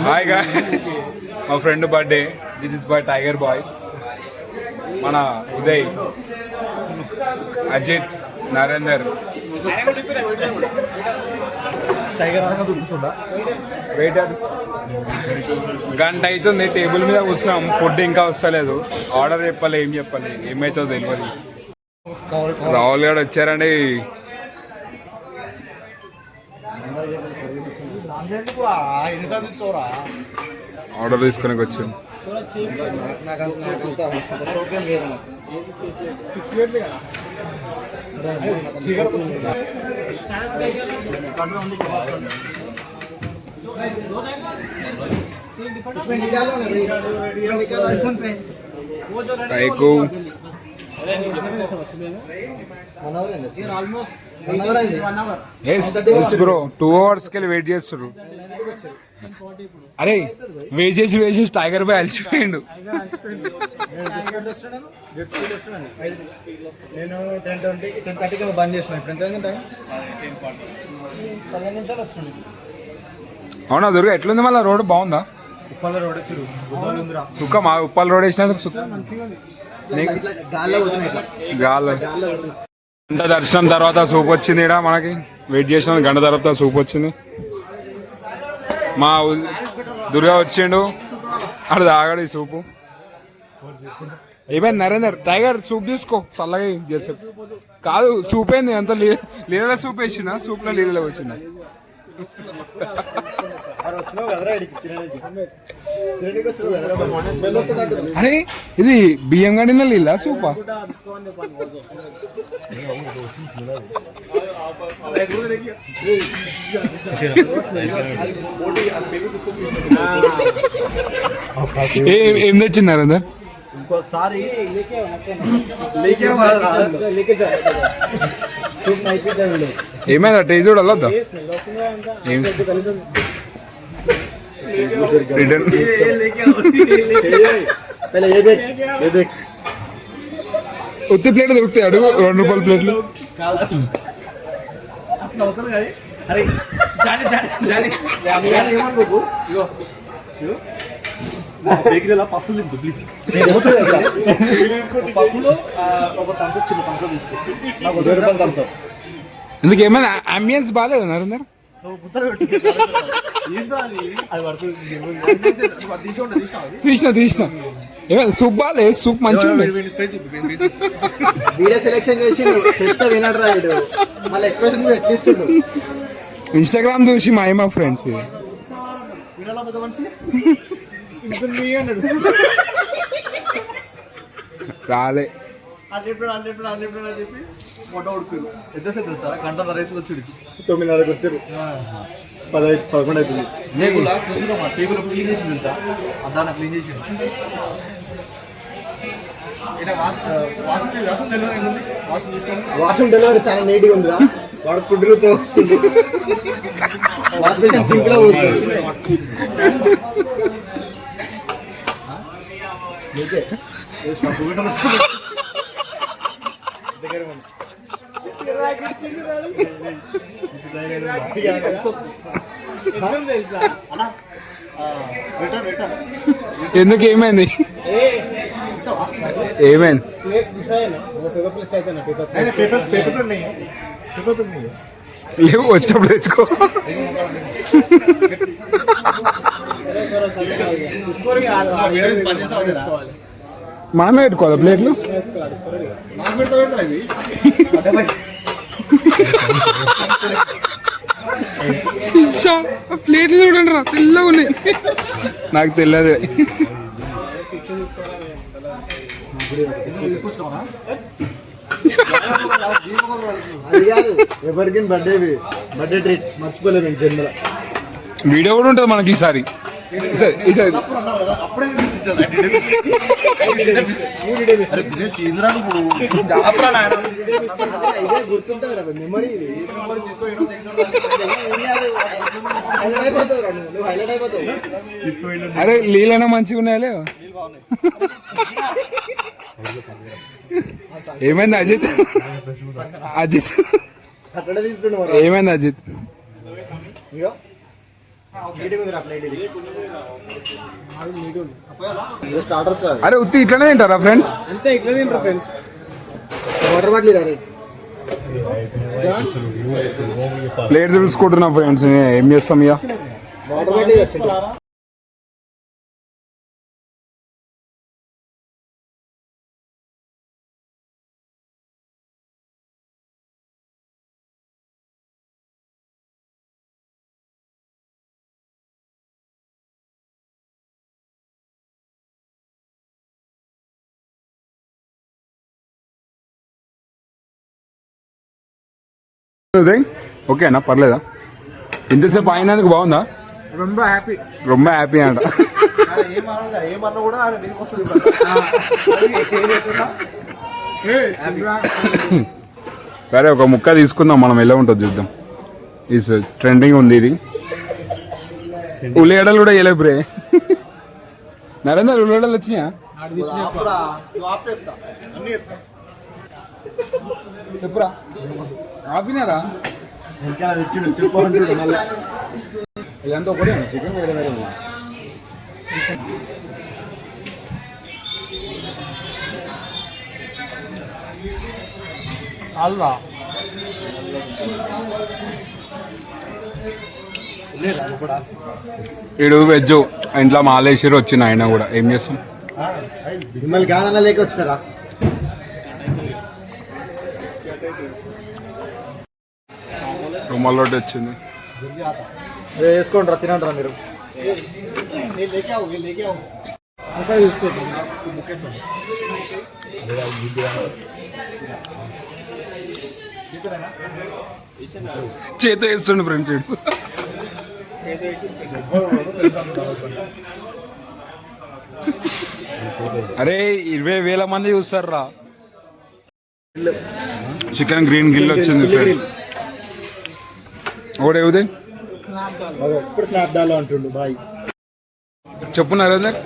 Hi guys, మా friend birthday. This is by tiger boy. మన Uday, Ajit, Narender. Waiters గంట అవుతుంది టేబుల్ మీద కూర్చున్నాం. ఫుడ్ ఇంకా వస్తలేదు. ఆర్డర్ చెప్పాలి, ఏం చెప్పాలి, ఏమైతుందో తెలియదు. రాహుల్ గారు వచ్చారండి. ఆర్డర్ తీసుకొని వచ్చాను. బ్రో 2 hours కెళ్ళి వెయిట్ చేస్తున్నారు. అరే వెయిట్ చేసి టైగర్ బాయ్ అలసిపోయిండు. నేను 10:30కి బంద్ చేసిన. ఇప్పుడు ఎంత టైం? 15 నిమిషాలు వచ్చింది. అవునా దుర్గా, ఎట్లుంది మళ్ళీ? రోడ్ బాగుందా? ఉప్పల్ రోడ్ వచ్చి సుఖం. ఉప్పల్ రోడ్ వేసినందుకు సుఖం. గంట దర్శనం తర్వాత సూప్ వచ్చింది. ఇక్కడ మనకి వెయిట్ చేసిన గంట తర్వాత సూప్ వచ్చింది. మా దుర్గా వచ్చిండు, అక్కడ తాగాడు ఈ సూపు. ఏమైంది నరేందర్? టైగర్ సూప్ తీసుకో, చల్లగా చేసే. కాదు సూప్ ఏంది అంత నీళ్ళ సూప్ వేసిన? సూప్లో నీళ్ళలో వచ్చిందా? అరే ఇది బియ్యం గడిన నీళ్ళ సూపా? ఏం తెచ్చినారు అందరు? ఇంకోసారి ఏమైనా టేస్ట్ కూడా వెళ్ళొద్దా? ఉత్తి ప్లేట్ దొరుకుతాయి, అడుగు. 2 రూపాయల ప్లేట్లు. బేకరీలో పప్పులు తింటు ప్లీజ్. పప్పులో ఒక థమ్స్అప్, చిన్న థమ్స్అప్ తీసుకో. నాకు 2 రూపాయలు థమ్స్అప్. ఎందుకు ఏమైనా అంబియన్స్ బాగాలేదు నరేందర్? తీసిన ఏమైనా సూప్ బాగాలేదు. సూప్ మంచిగా సెలెక్షన్ చేసి ఇన్స్టాగ్రామ్ చూసి మా ఫ్రెండ్స్ రాలే. చెప్పి ఫోటో ఉడుకురు. ఎంతసేపు తెలుసా? గంటన్నర రైతులు వచ్చి 9:30కి వచ్చారు. 11 అవుతుంది. టేబుల్ క్లీన్ చేసి తెలుసా? అదాన క్లీన్ చేసి వాషింగ్ డెలివరీ చాలా నీట్గా ఉందిరా. వాడు పుడ్డులతో వస్తుంది. వాషింగ్ సింక్ లో ఎందుకు ఏమైంది? ఏమైంది? లేవు, వచ్చినప్పుడు తెచ్చుకో. మనమే పెట్టుకోవాలి ప్లేట్లు. ప్లేట్లు చూడండి రా, తెల్లగా ఉన్నాయి. నాకు తెలియదు. ఎవరికి బర్త్డే ట్రీట్ మర్చిపోలేదు జన్మలో. వీడియో కూడా ఉంటుంది మనకి ఈసారి. అరే లీలైనా మంచిగా ఉన్నాయా? ఏమైంది అజిత్? అజిత్ ఏమైంది అజిత్? స్టార్టర్స్ అరే ఉత్తి ఇట్లనే తింటారా ఫ్రెండ్స్? అంతే ఇట్లా తింటారు ఫ్రెండ్స్. వాటర్ బాటిల్ రే ప్లేట్ చూసుకుంటున్నా ఫ్రెండ్స్, ఏం చేస్తాం ఇక. వాటర్ బాటిల్ ఓకేనా, పర్లేదా? ఇంతసేపు అయినందుకు బాగుందా? రొంబ హ్యాపీ. రొమ్మ హ్యాపీ అంట. ఏమన్నా కూడా నీకు వస్తుంది. సరే ఒక ముక్క తీసుకుందాం మనం, ఎలా ఉంటుంది చూద్దాం. ఈ ట్రెండింగ్ ఉంది ఇది. ఉల్లిగడ్డలు కూడా వేయలే బ్రే. నరేందర్ ఉల్లిగడ్డలు వచ్చినాయా? చెప్పురా, ఆపినారా? ఇంకా చెప్పండి మళ్ళీ ఇదంతా ఒకటే చికెన్ వేరే వేరే ఉంది. అల్వా ఇడు వెజ్ ఇంట్లో మాలేశ్వరి వచ్చిన ఆయన కూడా ఏం చేస్తాం. మిమ్మల్ని కాదన్నా లేక వచ్చినారా? రుమాల్ రోడ్డు వచ్చింది. వేసుకోండి రా, తినండి రా మీరు. చేత వేస్తుండే ఫ్రెండ్స్ ఇడు. అరే 20,000 మంది చూస్తారు రా. చికెన్ గ్రీన్ గిల్ వచ్చింది ఫ్రెండ్. ఒకటి ఏది ఇప్పుడు స్నాప్ డాలో అంటుండు బాయ్. చెప్పు నరేందర్,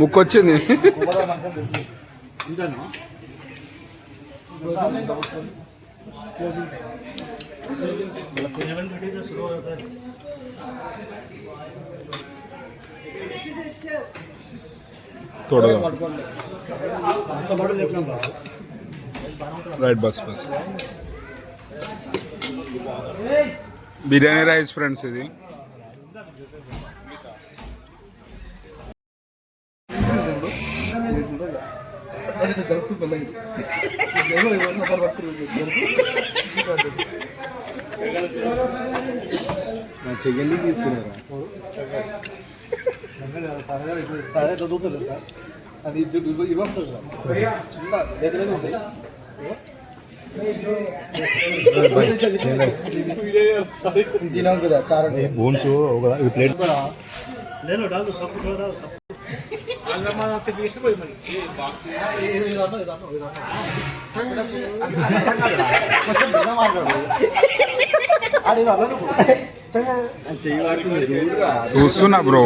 ముక్కు వచ్చింది. తోడగా రైట్ బస్ బస్. బిర్యానీ రైస్ ఫ్రెండ్స్ ఇది. చెయ్యండి తీస్తున్నారా? అది తినాం కదా చారా బోన్స్ ప్లేట్ చూస్తున్నా బ్రో.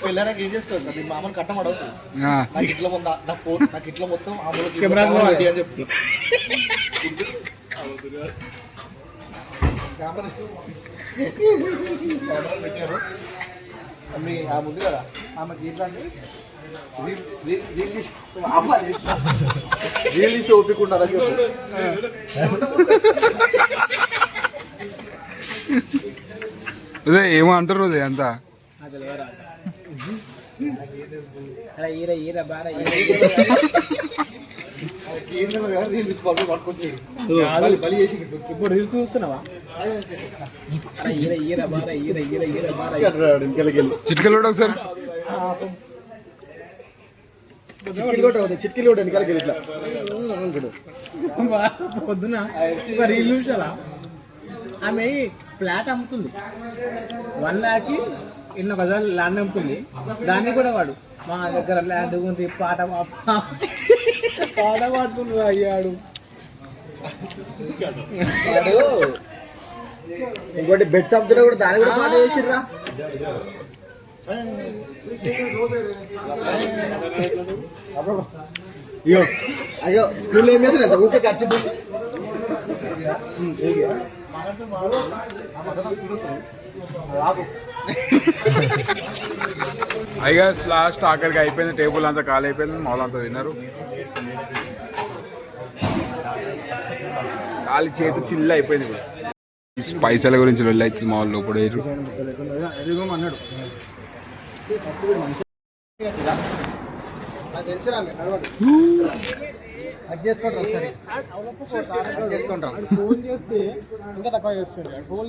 పెళ్ళాక ఏం చేసుకోవచ్చు? మీ మామని కట్టమడవు. నాకు ఇట్లా ఉందా, నాకు ఇట్లా మొత్తం అని చెప్తా. పెట్టారు మీ ఆ ముందు కదా ఆమెకి ఎట్లా అంటే రీల్ ఒప్పుకుంటారని చెప్పు. అదే ఏమో అంటారు అదే అంతా. ఇప్పుడు రీల్స్ చూస్తున్నావా? చిట్కలు కూడా ఒకసారి చిట్కీలు కూడా వెనకాలకి ఇట్లా పొద్దున రీల్ చూసారా? ఆమె ఫ్లాట్ అమ్ముతుంది, 1 lakh ఎన్నో గజాలు ల్యాండ్ అమ్ముతుంది. దాన్ని కూడా వాడు మా దగ్గర ల్యాండ్ ఉంది పాట పాడుతుంది అయ్యాడు. ఇంకోటి బెడ్స్ అమ్ముతున్నా కూడా దాన్ని కూడా పాట చేసిర్రా. అయ్యో అయ్యో స్కూల్లో ఏం చేసిన ఊరికే ఖర్చు పోసి అయిగా లాస్ట్ ఆఖరికి అయిపోయింది, టేబుల్ అంతా ఖాళీ అయిపోయింది, మామూలు అంతా తిన్నారు. ఖాళీ చేతి చిల్లు అయిపోయింది ఇప్పుడు. ఈ పైసల గురించి వెళ్ళి అవుతుంది మా వాళ్ళు ఇప్పుడు. అన్నాడు అది చేసుకుంటారు ఒకసారి చేసుకుంటాం. ఫోన్ చేస్తే ఇంకా తక్కువ చేస్తుండే ఫోన్